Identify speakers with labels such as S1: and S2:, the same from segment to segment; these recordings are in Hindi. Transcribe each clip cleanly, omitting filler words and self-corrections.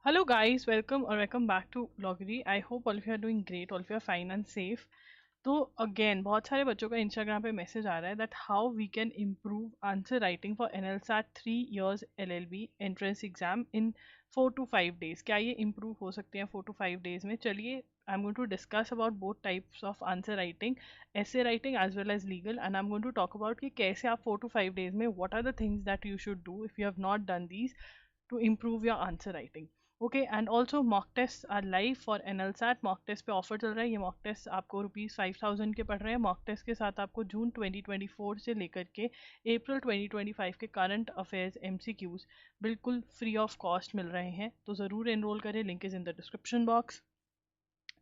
S1: Hello guys, welcome back to Loggery. I hope all of you are doing great, all of you are fine and safe. तो अगेन बहुत सारे बच्चों का इंस्टाग्राम पे मैसेज आ रहा है that how we can improve answer writing for NLSAT 3 years LLB entrance exam in 4 to 5 days. क्या ये इम्प्रूव हो सकते हैं 4 to 5 days में? चलिए I am going to discuss about both types of answer writing, essay writing as well as legal, and I am going to talk about कि कैसे आप 4 to 5 days में what are the things that you should do if you have not done these to improve your answer writing. Okay and also mock test are live for NLSAT. Mock test पे ऑफर चल रहा है. ये मॉक टेस्ट आपको ₹5,000 के पड़ रहे हैं. मॉक टेस्ट के साथ आपको जून 2024 से लेकर के अप्रैल 2025 के करंट अफेयर्स MCQs बिल्कुल फ्री ऑफ कॉस्ट मिल रहे हैं. तो ज़रूर एनरोल करें. Link is in the description box.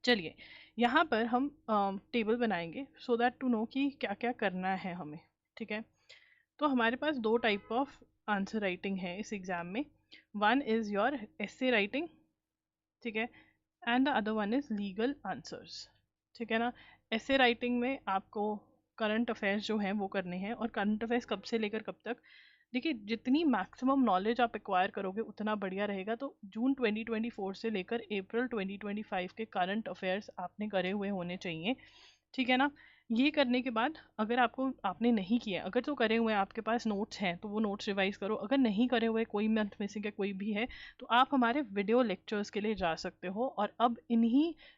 S1: चलिए यहाँ पर हम टेबल बनाएंगे सो दैट टू नो कि क्या क्या करना है हमें. ठीक है, तो हमारे पास दो टाइप ऑफ आंसर राइटिंग है इस एग्ज़ाम में. One is your essay writing, ठीक है, and the other one is legal answers. ठीक है ना. एसे राइटिंग में आपको करंट अफेयर्स जो हैं वो करने हैं. और करंट अफेयर्स कब से लेकर कब तक? देखिए, जितनी मैक्सिमम नॉलेज आप एक्वायर करोगे उतना बढ़िया रहेगा. तो जून 2024 से लेकर अप्रैल 2025 के करंट अफेयर्स आपने करे हुए होने चाहिए. ठीक है ना. ये करने के बाद अगर आपने नहीं किया, अगर तो करे हुए आपके पास नोट्स हैं तो वो नोट्स रिवाइज करो. अगर नहीं करे हुए, कोई मंथ मिसिंग है, कोई भी है, तो आप हमारे वीडियो लेक्चर्स के लिए जा सकते हो. और अब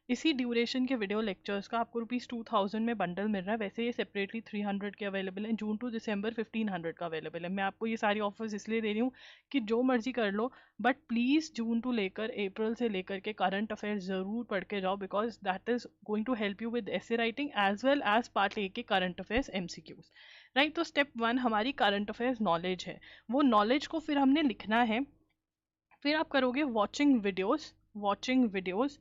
S1: इसी ड्यूरेशन के वीडियो लेक्चर्स का आपको ₹2,000 में बंडल मिल रहा है. वैसे ये सेपरेटली 300 के अवेलेबल है. जून टू दिसंबर 1500 का अवेलेबल है. मैं आपको ये सारी ऑफर्स इसलिए दे रही हूँ कि जो मर्जी कर लो, बट प्लीज़ जून टू लेकर अप्रैल से लेकर के करंट अफेयर्स ज़रूर पढ़ के जाओ, because that is going to help you with essay writing as well as part A के करंट अफेयर्स MCQs. राइट. तो स्टेप 1 हमारी करंट अफेयर्स नॉलेज है. वो नॉलेज को फिर हमने लिखना है. फिर आप करोगे watching videos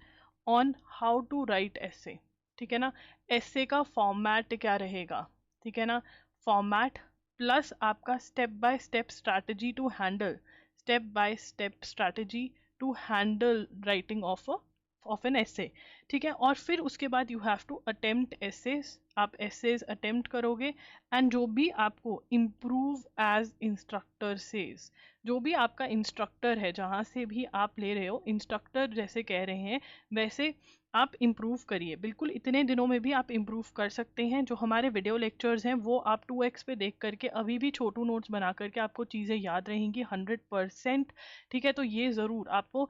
S1: on how to write essay. ठीक है ना. एसे का फॉर्मेट क्या रहेगा? ठीक है ना. फॉर्मेट प्लस आपका step by step strategy to handle writing of an essay. ठीक है. और फिर उसके बाद you have to attempt essays. आप एसेस अटेम्प्ट करोगे एंड जो भी आपको इम्प्रूव एज इंस्ट्रक्टर सेज, जो भी आपका इंस्ट्रक्टर है, जहाँ से भी आप ले रहे हो, इंस्ट्रक्टर जैसे कह रहे हैं वैसे आप इम्प्रूव करिए. बिल्कुल इतने दिनों में भी आप इम्प्रूव कर सकते हैं. जो हमारे वीडियो लेक्चर्स हैं वो आप 2x पे देख करके अभी भी छोटू नोट्स बना करके आपको चीज़ें याद रहेंगी 100%. ठीक है. तो ये ज़रूर आपको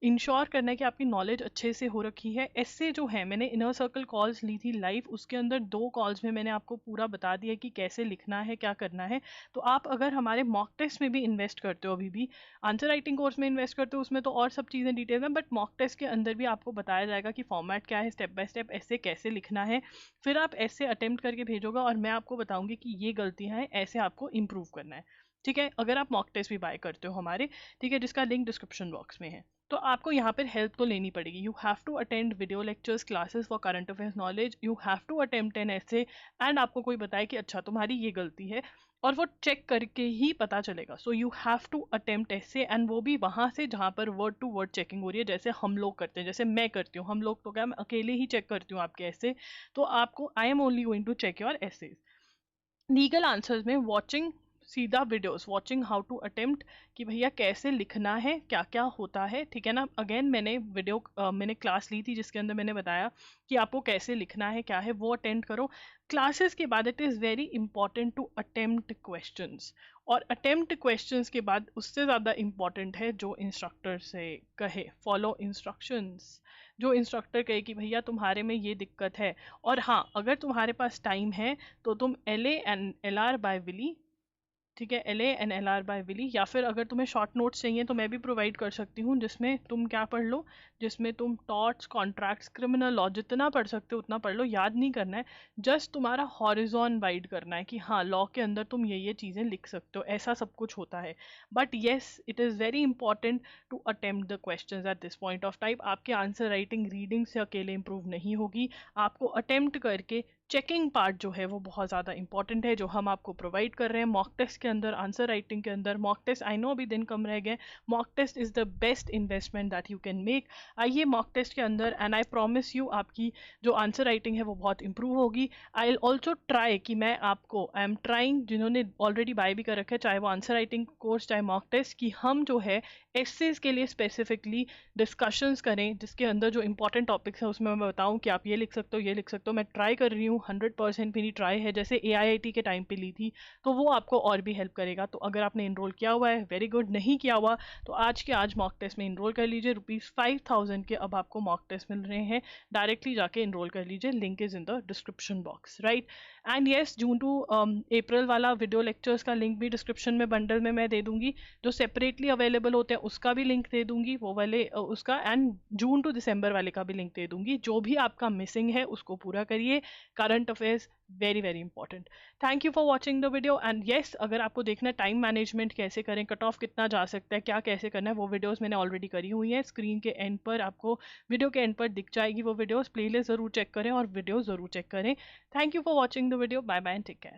S1: इंश्योर करना है कि आपकी नॉलेज अच्छे से हो रखी है. ऐसे जो है, मैंने इनर सर्कल कॉल्स ली थी लाइव, उसके अंदर 2 कॉल्स में मैंने आपको पूरा बता दिया कि कैसे लिखना है, क्या करना है. तो आप अगर हमारे मॉक टेस्ट में भी इन्वेस्ट करते हो, अभी भी आंसर राइटिंग कोर्स में इन्वेस्ट करते हो, उसमें तो और सब चीज़ें डिटेल में, बट मॉक टेस्ट के अंदर भी आपको बताया जाएगा कि फॉर्मेट क्या है, स्टेप बाय स्टेप ऐसे कैसे लिखना है. फिर आप ऐसे अटेम्प्ट करके भेजोगे और मैं आपको बताऊंगी कि ये गलतियां हैं, ऐसे आपको इम्प्रूव करना है. ठीक है. अगर आप मॉक टेस्ट भी बाय करते हो हमारे, ठीक है, जिसका लिंक डिस्क्रिप्शन बॉक्स में है, तो आपको यहाँ पर हेल्प तो लेनी पड़ेगी. You have to attend video lectures, classes for current affairs knowledge. You have to attempt an essay, and आपको कोई बताए कि अच्छा तुम्हारी ये गलती है, और वो चेक करके ही पता चलेगा. So you have to attempt essay, and वो भी वहाँ से जहाँ पर वर्ड टू वर्ड चेकिंग हो रही है, जैसे हम लोग करते हैं, जैसे मैं करती हूँ. हम लोग तो क्या, मैं अकेले ही चेक करती हूँ आपके ऐसे. तो आपको I am only going to check your essays. Legal answers में सीधा videos, watching how to attempt, कि भैया कैसे लिखना है, क्या क्या होता है. ठीक है ना. अगेन मैंने क्लास ली थी जिसके अंदर मैंने बताया कि आपको कैसे लिखना है, क्या है, वो अटेंड करो. क्लासेस के बाद it is very important to attempt questions. और अटेम्प्ट क्वेश्चंस के बाद उससे ज़्यादा इंपॉर्टेंट है जो इंस्ट्रक्टर से कहे, फॉलो इंस्ट्रक्शंस. जो इंस्ट्रक्टर कहे कि भैया तुम्हारे में ये दिक्कत है, और हाँ, अगर तुम्हारे पास टाइम है तो तुम LA and LR by Wiley, ठीक है, LA and LR by Wiley, या फिर अगर तुम्हें शॉर्ट नोट्स चाहिए तो मैं भी प्रोवाइड कर सकती हूँ, जिसमें तुम क्या पढ़ लो, जिसमें तुम टॉर्ट्स, कॉन्ट्रैक्ट्स, क्रिमिनल लॉ जितना पढ़ सकते हो उतना पढ़ लो. याद नहीं करना है, जस्ट तुम्हारा हॉरिजॉन वाइड करना है कि हाँ, लॉ के अंदर तुम ये चीज़ें लिख सकते हो. ऐसा सब कुछ होता है. But yes, it is very important to attempt the question at this point of time. आपके आंसर राइटिंग रीडिंग से अकेले इंप्रूव नहीं होगी. आपको अटेम्प्ट करके चेकिंग पार्ट जो है वो बहुत ज़्यादा इंपॉर्टेंट है, जो हम आपको प्रोवाइड कर रहे हैं मॉक टेस्ट के अंदर, आंसर राइटिंग के अंदर। मॉक टेस्ट, आई नो अभी दिन कम रह गए, mock test is the best investment that you can make. आइए मॉक टेस्ट के अंदर, एंड आई प्रॉमिस यू आपकी जो आंसर राइटिंग है वो बहुत इंप्रूव होगी। आई विल ऑल्सो ट्राई कि मैं आपको, आई एम ट्राइंग, जिन्होंने ऑलरेडी बाय भी कर रखा है, चाहे वो आंसर राइटिंग कोर्स चाहे मॉक टेस्ट, कि हम जो है एसेज के लिए स्पेसिफिकली डिस्कशंस करें, जिसके अंदर जो इंपॉर्टेंट टॉपिक्स हैं उसमें मैं बताऊं कि आप ये लिख सकते हो, ये लिख सकते हो। मैं ट्राई कर रही हूँ, 100% मेरी ट्राई है, जैसे AIIT के टाइम पे ली थी, तो वो आपको और भी हेल्प करेगा। तो अगर आपने इनरोल किया हुआ है, वेरी गुड, नहीं किया हुआ तो आज के आज मॉक टेस्ट में इनरोल कर लीजिए। ₹5000 के अब आपको मॉक टेस्ट मिल रहे हैं, डायरेक्टली जाके इनरोल कर लीजिए, link is in the description box, right. And yes, June to April वाला वीडियो लेक्चर्स का लिंक भी डिस्क्रिप्शन में बंडल में मैं दे दूंगी, जो सेपरेटली अवेलेबल होते हैं उसका भी लिंक दे दूंगी, वो वाले उसका, एंड जून टू दिसंबर वाले का भी लिंक दे दूंगी। जो भी आपका मिसिंग है उसको पूरा करिए, current affairs very very important. Thank you for watching the video. And yes, अगर आपको देखना है टाइम मैनेजमेंट कैसे करें, कट ऑफ कितना जा सकता है, क्या कैसे करना है, वो वीडियोस मैंने ऑलरेडी करी हुई है, स्क्रीन के एंड पर आपको, वीडियो के एंड पर दिख जाएगी वो वीडियोस। प्लेलिस्ट जरूर चेक करें और वीडियो जरूर चेक करें। Thank you for watching the video, bye bye and take care.